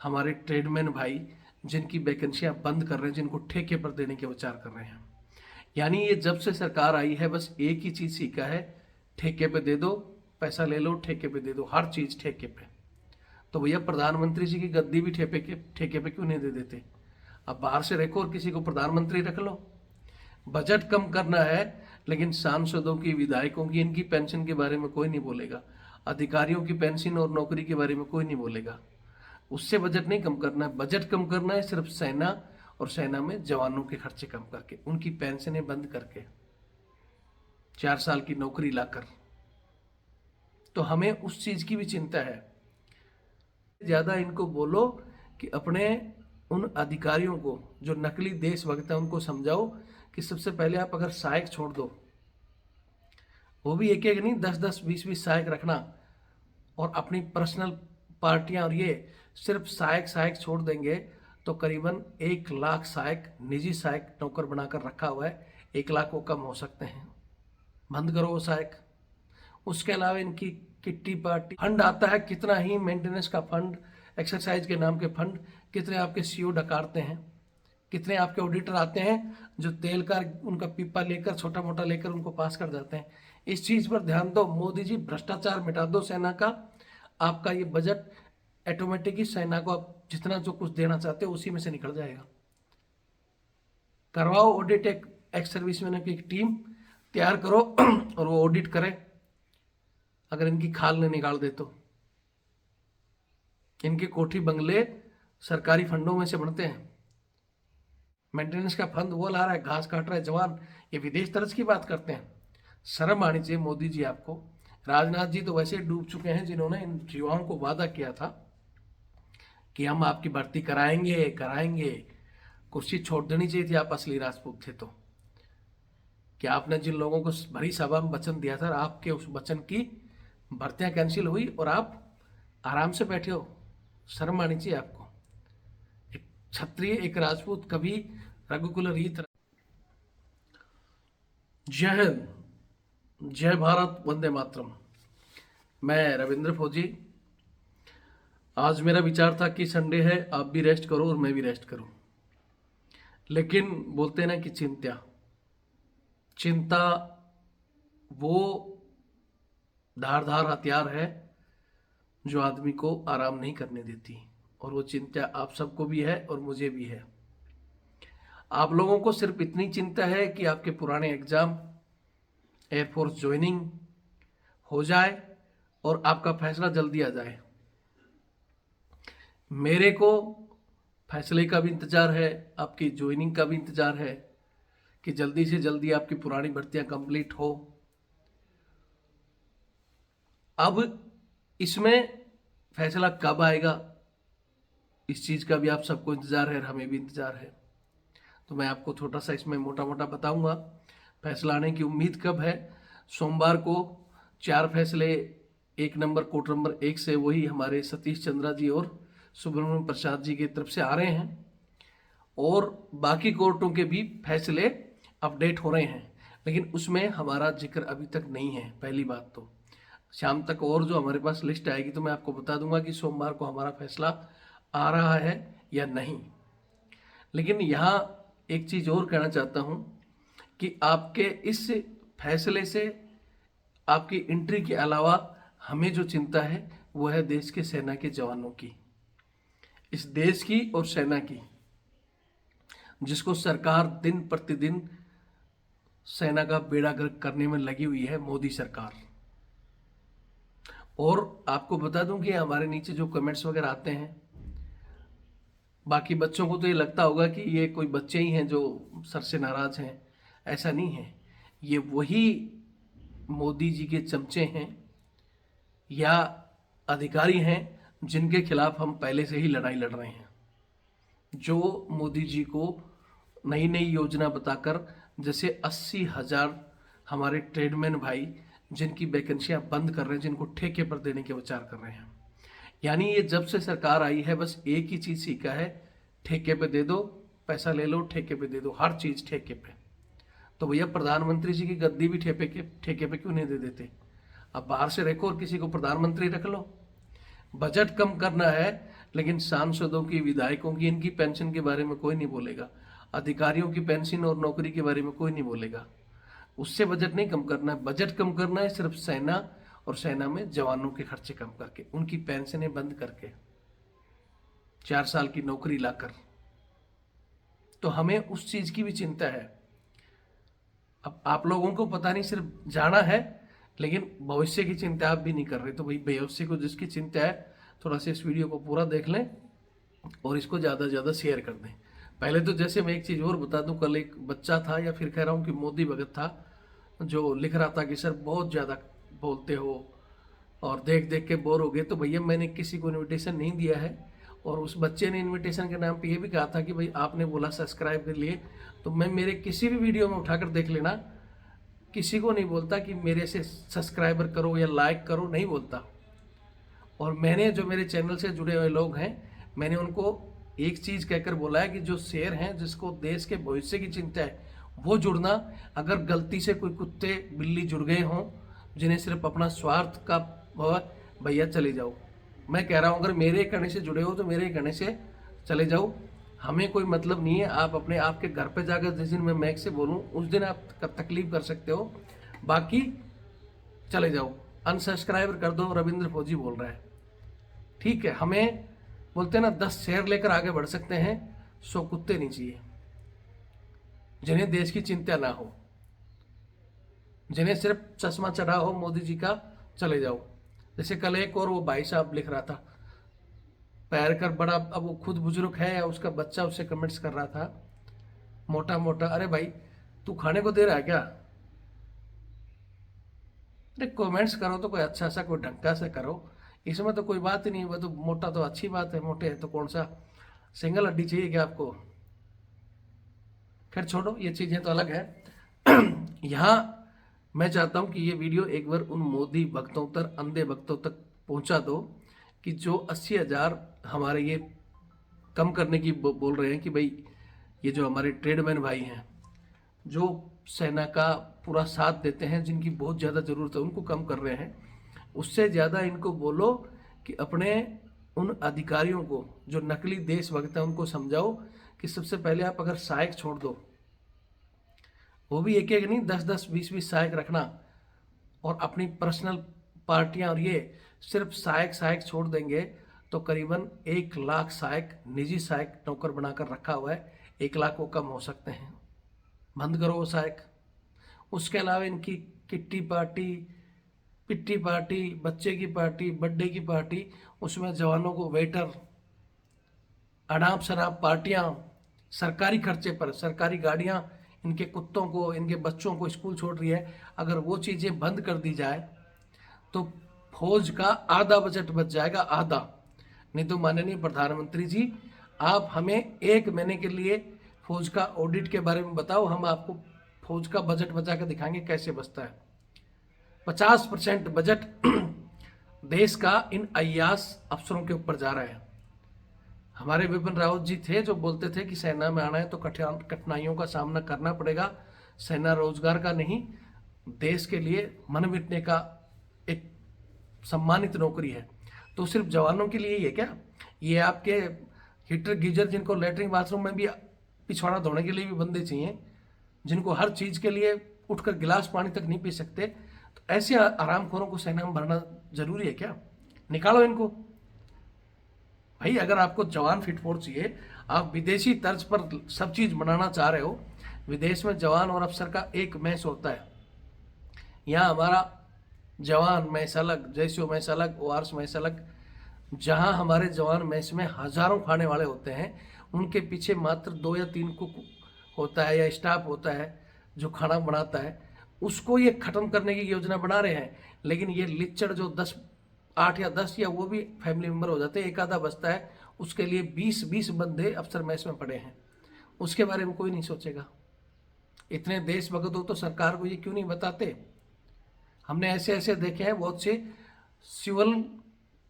हमारे ट्रेडमैन भाई जिनकी वैकेंसियां बंद कर रहे हैं, जिनको ठेके पर देने के विचार कर रहे हैं। यानी ये जब से सरकार आई है बस एक ही चीज सीखा है, ठेके पे दे दो, पैसा ले लो, ठेके पे दे दो, हर चीज ठेके पे। तो भैया प्रधानमंत्री जी की गद्दी भी ठेके पे क्यों नहीं दे देते? अब बाहर से रखो और किसी को प्रधानमंत्री रख लो। बजट कम करना है, लेकिन सांसदों की, विधायकों की, इनकी पेंशन के बारे में कोई नहीं बोलेगा। अधिकारियों की पेंशन और नौकरी के बारे में कोई नहीं बोलेगा। उससे बजट नहीं कम करना है। बजट कम करना है सिर्फ सेना और सेना में जवानों के खर्चे कम करके, उनकी पेंशनें बंद करके, 4 साल की नौकरी लाकर। तो हमें उस चीज की भी चिंता है। ज्यादा इनको बोलो कि अपने उन अधिकारियों को जो नकली देशभक्त है उनको समझाओ कि सबसे पहले आप अगर सहायक छोड़ दो, वो भी एक एक नहीं, 10-10, 20-20 सहायक रखना, और अपनी पर्सनल पार्टियां, और ये सिर्फ सहायक छोड़ देंगे तो करीबन 1 लाख सहायक, निजी सहायक नौकर बनाकर रखा हुआ है, 1 लाख वो कम हो सकते हैं। बंद करो वो सहायक। उसके अलावा इनकी किट्टी पार्टी फंड आता है, कितना ही मेंटेनेंस का फंड, एक्सरसाइज के नाम के फंड, कितने आपके सीओ डकारते हैं, कितने आपके ऑडिटर आते हैं जो तेल का उनका पीपा लेकर, छोटा मोटा लेकर उनको पास कर जाते हैं। इस चीज पर ध्यान दो मोदी जी, भ्रष्टाचार मिटा दो सेना का। आपका ये बजट ऑटोमेटिक ही सेना को आप जितना जो कुछ देना चाहते हो उसी में से निकल जाएगा। करवाओ ऑडिट, एक एक्स सर्विसमैन की एक टीम तैयार करो और वो ऑडिट करे। अगर इनकी खाल ने निकाल दे तो इनके कोठी बंगले सरकारी फंडों में से बनते हैं। मेंटेनेंस का फंड वो ला रहा है, घास काट रहा है जवान, ये विदेश तरस की बात करते हैं। शर्म आनी चाहिए मोदी जी आपको। राजनाथ जी तो वैसे डूब चुके हैं, जिन्होंने इन युवाओं को वादा किया था कि हम आपकी भर्ती कराएंगे कराएंगे। कुर्सी छोड़ देनी चाहिए थी, आप असली राजपूत थे तो। कि आपने जिन लोगों को भरी सभा में वचन दिया था, आपके उस वचन की भर्तियां कैंसिल हुई और आप आराम से बैठे हो। शर्म आनी चाहिए आपको। एक क्षत्रिय, एक राजपूत कभी रघुकुल रीत। जय हिंद, जय भारत, वंदे मातरम। मैं रविंद्र फौजी। आज मेरा विचार था कि संडे है, आप भी रेस्ट करो और मैं भी रेस्ट करूं। लेकिन बोलते हैं ना कि चिंता वो धारदार हथियार है जो आदमी को आराम नहीं करने देती, और वो चिंता आप सबको भी है और मुझे भी है। आप लोगों को सिर्फ इतनी चिंता है कि आपके पुराने एग्जाम, एयरफोर्स ज्वाइनिंग हो जाए और आपका फैसला जल्दी आ जाए। मेरे को फैसले का भी इंतजार है, आपकी ज्वाइनिंग का भी इंतजार है कि जल्दी से जल्दी आपकी पुरानी भर्तियां कंप्लीट हो। अब इसमें फैसला कब आएगा, इस चीज का भी आप सबको इंतजार है और हमें भी इंतजार है। तो मैं आपको छोटा सा इसमें मोटा मोटा बताऊंगा फैसला आने की उम्मीद कब है। सोमवार को 4 फैसले 1 नंबर कोर्ट नंबर 1 से, वही हमारे सतीश चंद्रा जी और सुब्रमण्यम प्रसाद जी की तरफ से आ रहे हैं, और बाकी कोर्टों के भी फैसले अपडेट हो रहे हैं, लेकिन उसमें हमारा जिक्र अभी तक नहीं है। पहली बात तो शाम तक और जो हमारे पास लिस्ट आएगी तो मैं आपको बता दूंगा कि सोमवार को हमारा फैसला आ रहा है या नहीं। लेकिन यहाँ एक चीज और कहना चाहता हूं कि आपके इस फैसले से आपकी एंट्री के अलावा हमें जो चिंता है वो है देश के सेना के जवानों की, इस देश की और सेना की, जिसको सरकार दिन प्रतिदिन सेना का बेड़ा गर्क करने में लगी हुई है, मोदी सरकार। और आपको बता दूं कि हमारे नीचे जो कमेंट्स वगैरह आते हैं, बाकी बच्चों को तो ये लगता होगा कि ये कोई बच्चे ही हैं जो सर से नाराज हैं। ऐसा नहीं है, ये वही मोदी जी के चमचे हैं या अधिकारी हैं जिनके खिलाफ हम पहले से ही लड़ाई लड़ रहे हैं, जो मोदी जी को नई नई योजना बताकर, जैसे 80,000 हमारे ट्रेडमैन भाई जिनकी वैकेंसियां बंद कर रहे हैं, जिनको ठेके पर देने के विचार कर रहे हैं। यानी ये जब से सरकार आई है बस एक ही चीज सीखा है, ठेके पे दे दो, पैसा ले लो, ठेके पे दे दो, हर चीज ठेके पे। तो भैया प्रधानमंत्री जी की गद्दी भी ठेके पे क्यों नहीं दे देते? अब बाहर से रखो और किसी को प्रधानमंत्री रख लो। बजट कम करना है, लेकिन सांसदों की, विधायकों की, इनकी पेंशन के बारे में कोई नहीं बोलेगा। अधिकारियों की पेंशन और नौकरी के बारे में कोई नहीं बोलेगा। उससे बजट नहीं कम करना है, बजट कम करना है सिर्फ सेना और सेना में जवानों के खर्चे कम करके, उनकी पेंशनें बंद करके, 4 साल की नौकरी लाकर। तो हमें उस चीज की भी चिंता है। अब आप लोगों को पता नहीं सिर्फ जाना है, लेकिन भविष्य की चिंता आप भी नहीं कर रहे। तो भाई भविष्य को जिसकी चिंता है, थोड़ा सा इस वीडियो को पूरा देख लें और इसको ज़्यादा से ज़्यादा शेयर कर दें। पहले तो जैसे मैं एक चीज़ और बता दूं, कल एक बच्चा था, या फिर कह रहा हूँ कि मोदी भगत था, जो लिख रहा था कि सर बहुत ज़्यादा बोलते हो और देख देख के बोर हो गए। तो भैया मैंने किसी को इनविटेशन नहीं दिया है, और उस बच्चे ने इनविटेशन के नाम पे ये भी कहा था कि भाई आपने बोला सब्सक्राइब के लिए, तो मैं मेरे किसी भी वीडियो में उठाकर देख लेना, किसी को नहीं बोलता कि मेरे से सब्सक्राइबर करो या लाइक करो, नहीं बोलता। और मैंने जो मेरे चैनल से जुड़े हुए लोग हैं, मैंने उनको एक चीज़ कहकर बोला है कि जो शेर हैं, जिसको देश के भविष्य की चिंता है, वो जुड़ना। अगर गलती से कोई कुत्ते बिल्ली जुड़ गए हों जिन्हें सिर्फ अपना स्वार्थ का भैया चले जाओ। मैं कह रहा हूँ अगर मेरे कहने से जुड़े हो तो मेरे कहने से चले जाओ, हमें कोई मतलब नहीं है। आप अपने आपके घर पे जाकर जिस दिन मैं मैक से बोलूँ उस दिन आप तकलीफ कर सकते हो, बाकी चले जाओ, अनसब्सक्राइब कर दो। रविंद्र फौजी बोल रहा है, ठीक है। हमें बोलते हैं ना, 10 शेर लेकर आगे बढ़ सकते हैं, 100 कुत्ते नहीं चाहिए जिन्हें देश की चिंता ना हो, जिन्हें सिर्फ चश्मा चढ़ा हो मोदी जी का, चले जाओ। जैसे कल एक और वो भाई साहब लिख रहा था, पैर कर बड़ा, अब वो खुद बुजुर्ग है या उसका बच्चा उससे कमेंट्स कर रहा था मोटा मोटा। अरे भाई तू खाने को दे रहा है क्या? अरे कमेंट्स करो तो कोई अच्छा सा, कोई ढंग से करो, इसमें तो कोई बात ही नहीं। वो तो मोटा तो अच्छी बात है, मोटे है तो कौन सा सिंगल हड्डी चाहिए क्या आपको? खैर छोड़ो, ये चीजें तो अलग है। यहाँ मैं चाहता हूं कि ये वीडियो एक बार उन मोदी भक्तों तक, अंधे भक्तों तक पहुंचा दो कि जो 80,000 हमारे ये कम करने की बोल रहे हैं कि भाई ये जो हमारे ट्रेडमैन भाई हैं, जो सेना का पूरा साथ देते हैं, जिनकी बहुत ज़्यादा ज़रूरत है, उनको कम कर रहे हैं। उससे ज़्यादा इनको बोलो कि अपने उन अधिकारियों को जो नकली देशभक्त हैं उनको समझाओ कि सबसे पहले आप अगर सहायक छोड़ दो, वो भी एक एक नहीं, 10-10, 20-20 सहायक रखना, और अपनी पर्सनल पार्टियां, और ये सिर्फ सहायक छोड़ देंगे तो करीबन 1 लाख सहायक, निजी सहायक नौकर बनाकर रखा हुआ है, 1 लाख वो कम हो सकते हैं। बंद करो वो सहायक। उसके अलावा इनकी किट्टी पार्टी, पिट्टी पार्टी, बच्चे की पार्टी, बर्थडे की पार्टी, उसमें जवानों को वेटर, अनाप शनाप पार्टियां, सरकारी खर्चे पर सरकारी गाड़ियां इनके कुत्तों को, इनके बच्चों को स्कूल छोड़ रही है। अगर वो चीज़ें बंद कर दी जाए तो फौज का आधा बजट बच जाएगा, आधा। नहीं तो माननीय प्रधानमंत्री जी, आप हमें 1 महीने के लिए फौज का ऑडिट के बारे में बताओ, हम आपको फौज का बजट बचा के दिखाएंगे कैसे बचता है। 50% बजट देश का इन अय्यास अफसरों के ऊपर जा रहा है। हमारे विपिन रावत जी थे जो बोलते थे कि सेना में आना है तो कठिनाइयों का सामना करना पड़ेगा, सेना रोजगार का नहीं, देश के लिए मन मिटने का एक सम्मानित नौकरी है। तो सिर्फ जवानों के लिए ही है क्या? ये आपके हीटर गीजर, जिनको लेटरिन बाथरूम में भी पिछवाड़ा धोने के लिए भी बंदे चाहिए, जिनको हर चीज के लिए उठकर गिलास पानी तक नहीं पी सकते, तो ऐसे आरामखोरों को सेना में भरना जरूरी है क्या? निकालो इनको भाई। अगर आपको जवान फिट फोर्स चाहिए, आप विदेशी तर्ज पर सब चीज बनाना चाह रहे हो, विदेश में जवान और अफसर का एक मैच होता है, यहाँ हमारा जवान मैच अलग, जैसो मैच अलग, ओआरस मैच अलग। जहां हमारे जवान मैच में हजारों खाने वाले होते हैं, उनके पीछे मात्र 2 या 3 कुक होता है या स्टाफ होता है जो खाना बनाता है, उसको ये खत्म करने की योजना बना रहे हैं। लेकिन ये लिच्चड़ जो 8 या 10 या वो भी फैमिली मेंबर हो जाते हैं, एक आधा बचता है, उसके लिए 20-20 बंदे अफसर मैच में पड़े हैं, उसके बारे में कोई नहीं सोचेगा। इतने देशभक्त हो तो सरकार को ये क्यों नहीं बताते? हमने ऐसे ऐसे देखे हैं, बहुत से सिविल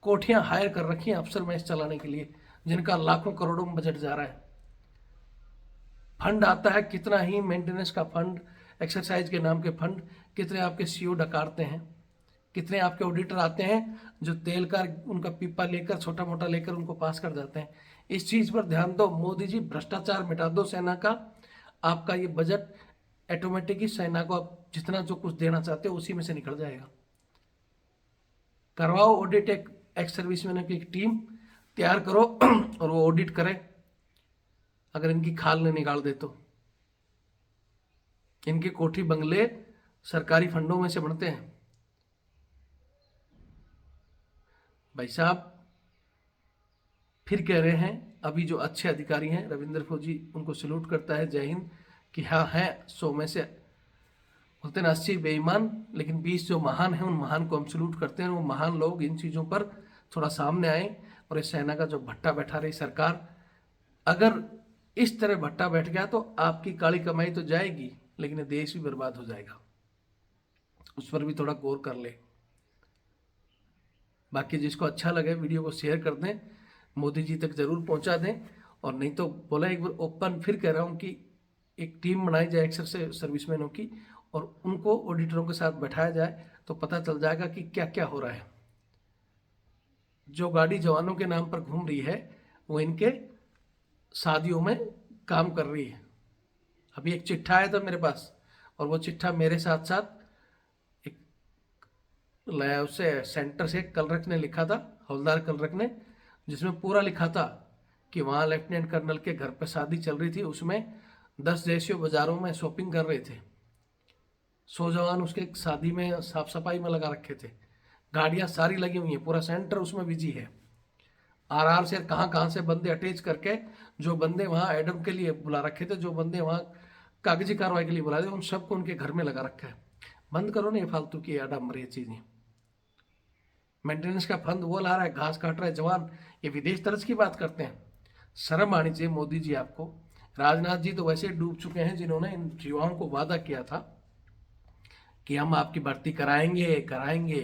कोठियां हायर कर रखी हैं अफसर मैच चलाने के लिए, जिनका लाखों करोड़ों में बजट जा रहा है। फंड आता है कितना ही, मेंटेनेंस का फंड, एक्सरसाइज के नाम के फंड, कितने आपके सीओ डकारते हैं। कितने आपके ऑडिटर आते हैं जो तेल का उनका पीपा लेकर, छोटा मोटा लेकर उनको पास कर जाते हैं। इस चीज पर ध्यान दो मोदी जी, भ्रष्टाचार मिटा दो सेना का। आपका ये बजट ऑटोमेटिक ही सेना को आप जितना जो कुछ देना चाहते हो उसी में से निकल जाएगा। करवाओ ऑडिट, एक एक्स सर्विसमैन की एक टीम तैयार करो और वो ऑडिट करें। अगर इनकी खाल ने निकाल दे तो इनके कोठी बंगले सरकारी फंडों में से बनते हैं। भाई साहब फिर कह रहे हैं, अभी जो अच्छे अधिकारी हैं रविंद्र फौजी, उनको सल्यूट करता है, जय हिंद, कि हाँ है 100 में से होते हैं 80 बेईमान, लेकिन 20 जो महान हैं उन महान को हम सल्यूट करते हैं। वो महान लोग इन चीज़ों पर थोड़ा सामने आए। और इस सेना का जो भट्टा बैठा रही सरकार, अगर इस तरह भट्टा बैठ गया तो आपकी काली कमाई तो जाएगी, लेकिन ये देश भी बर्बाद हो जाएगा। उस पर भी थोड़ा गौर कर ले। बाकी जिसको अच्छा लगे वीडियो को शेयर कर दें, मोदी जी तक जरूर पहुंचा दें। और नहीं तो बोला एक बार ओपन फिर कह रहा हूं कि एक टीम बनाई जाए एक्स सर्विसमैनों की और उनको ऑडिटरों के साथ बैठाया जाए, तो पता चल जाएगा कि क्या क्या हो रहा है। जो गाड़ी जवानों के नाम पर घूम रही है वो इनके शादियों में काम कर रही है। अभी एक चिट्ठा आया था मेरे पास, और वो चिट्ठा मेरे साथ साथ एक लाया उससे सेंटर से कलरक ने लिखा था, हवलदार कलरक ने, जिसमें पूरा लिखा था कि वहाँ लेफ्टिनेंट कर्नल के घर पे शादी चल रही थी, उसमें 10 देशियों बाजारों में शॉपिंग कर रहे थे। 100 जवान उसके शादी में साफ सफाई में लगा रखे थे, गाड़ियाँ सारी लगी हुई हैं, पूरा सेंटर उसमें बिजी है। आर से कहाँ से बंदे अटैच करके, जो बंदे वहाँ एडम के लिए बुला रखे थे, जो बंदे वहाँ कागजी कार्रवाई के लिए बुलाए थे, उन सबको उनके घर में लगा रखा है। बंद करो ना ये फालतू की आडम्बरी चीजें। मेंटेनेंस का फंड वो ला रहा है, घास काट रहा है जवान, ये विदेश तर्ज की बात करते हैं। शर्म आनी चाहिए मोदी जी आपको। राजनाथ जी तो वैसे डूब चुके हैं, जिन्होंने इन युवाओं को वादा किया था कि हम आपकी भर्ती कराएंगे कराएंगे।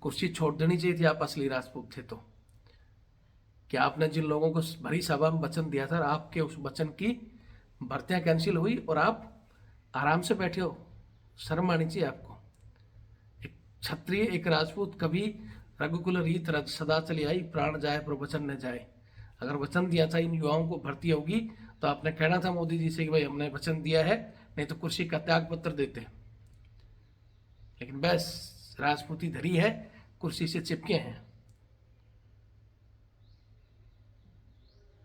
कुर्सी छोड़ देनी चाहिए थी, आप असली राजपूत थे तो। कि आपने जिन लोगों को भरी सभा में वचन दिया था, आपके उस वचन की भर्तियां कैंसिल हुई और आप आराम से बैठे हो। शर्म आनी चाहिए आपको। एक क्षत्रिय, एक राजपूत, कभी रघुकुल रीत रज सदा चली आई, प्राण जाए पर वचन न जाए। अगर वचन दिया था इन युवाओं को भर्ती होगी, तो आपने कहना था मोदी जी से कि भाई हमने वचन दिया है, नहीं तो कुर्सी का त्याग पत्र देते। लेकिन बस राजपूती धरी है, कुर्सी से चिपके हैं।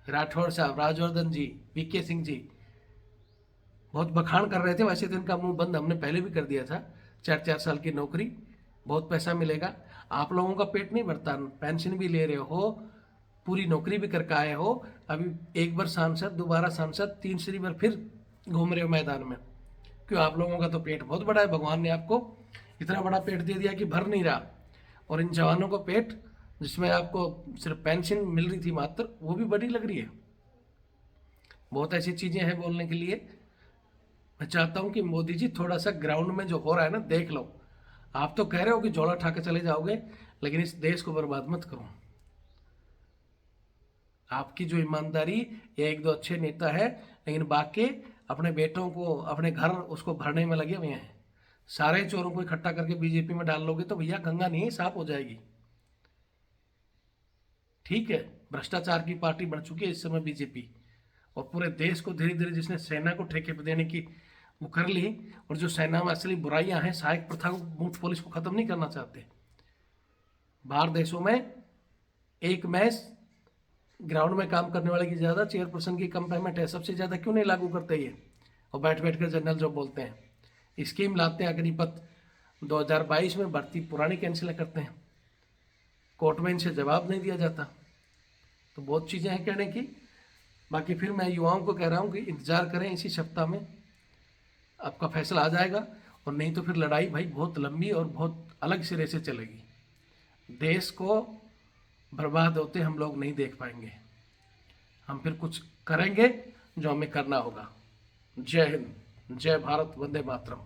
राठौर साहब, राजवर्धन जी, वीके सिंह जी बहुत बखान कर रहे थे। वैसे तो इनका मुंह बंद हमने पहले भी कर दिया था। 4-4 साल की नौकरी, बहुत पैसा मिलेगा। आप लोगों का पेट नहीं भरता, पेंशन भी ले रहे हो, पूरी नौकरी भी करके आए हो, अभी एक बार सांसद, दोबारा सांसद, तीसरी बार फिर घूम रहे हो मैदान में। क्यों? आप लोगों का तो पेट बहुत बड़ा है, भगवान ने आपको इतना बड़ा पेट दे दिया कि भर नहीं रहा। और इन जवानों को पेट, जिसमें आपको सिर्फ पेंशन मिल रही थी मात्र, वो भी बड़ी लग रही है। बहुत ऐसी चीजें हैं बोलने के लिए। मैं चाहता हूं कि मोदी जी थोड़ा सा ग्राउंड में जो हो रहा है ना देख लो। आप तो कह रहे हो कि झोला उठा के चले जाओगे, लेकिन इस देश को बर्बाद मत करो। आपकी जो ईमानदारी, ये एक दो अच्छे नेता है, लेकिन बाकी अपने बेटों को, अपने घर उसको भरने में लगे हुए हैं। सारे चोरों को इकट्ठा करके बीजेपी में डाल लोगे तो भैया गंगा नहीं साफ हो जाएगी। ठीक है, भ्रष्टाचार की पार्टी बन चुकी है इस समय बीजेपी, और पूरे देश को धीरे धीरे जिसने सेना को ठेके पे देने की वो कर ली। और जो सेना में असली बुराइयां हैं, सहायक प्रथा को, मूठ पुलिस को खत्म नहीं करना चाहते। बाहर देशों में एक मैच ग्राउंड में काम करने वाले की ज्यादा, चेयरपर्सन की कम पेमेंट है, सबसे ज्यादा क्यों नहीं लागू करते ये? और बैठ बैठ कर जनरल जो बोलते हैं, स्कीम लाते हैं अग्निपथ, 2022 में भर्ती पुरानी कैंसिल करते हैं, कोर्ट में इनसे जवाब नहीं दिया जाता। तो बहुत चीजें हैं कहने की। बाकी फिर मैं युवाओं को कह रहा हूँ कि इंतजार करें, इसी सप्ताह में आपका फैसला आ जाएगा। और नहीं तो फिर लड़ाई भाई बहुत लंबी और बहुत अलग सिरे से चलेगी। देश को बर्बाद होते हम लोग नहीं देख पाएंगे। हम फिर कुछ करेंगे जो हमें करना होगा। जय हिंद, जय भारत, वंदे मातरम।